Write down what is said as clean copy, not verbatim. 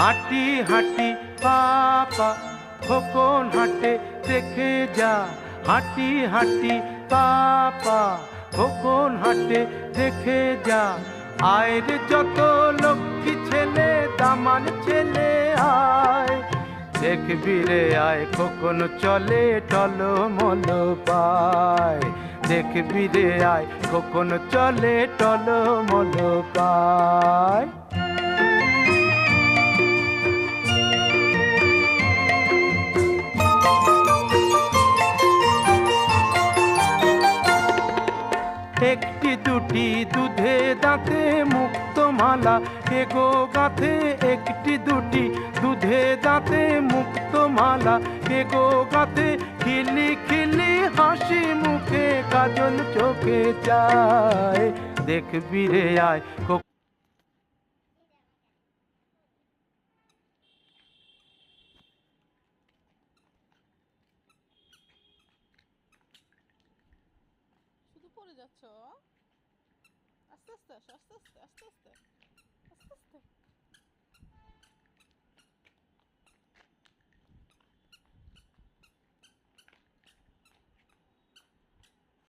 হাঁটি হাঁটি পাপা খোকন হাঁটে দেখে যা, হাঁটি হাঁটি পাপা খোকন হাঁটে দেখে যা। আয়ের যত লক্ষ্মী ছেলে দামান ছেলে আয়, দেখবি রে আয় খোকন চলে টলমল পায়, দেখবি রে আয় খোকন চলে টলমল পায়। একটি দুটি দুধে দাঁতে মুক্ত মালা এগো গাঁথে, একটি দুটি দুধে দাঁতে মুক্ত মালা এগো গাঁথে। খিলি খিলি হাসি মুখে কাজল চোখে যায়, দেখবি রে আয় শুধু পড়ে যাচ্ছ। আস্তে আস্তে আসো, আস্তে আস্তে আস্তে আস্তে আস্তে আস্তে।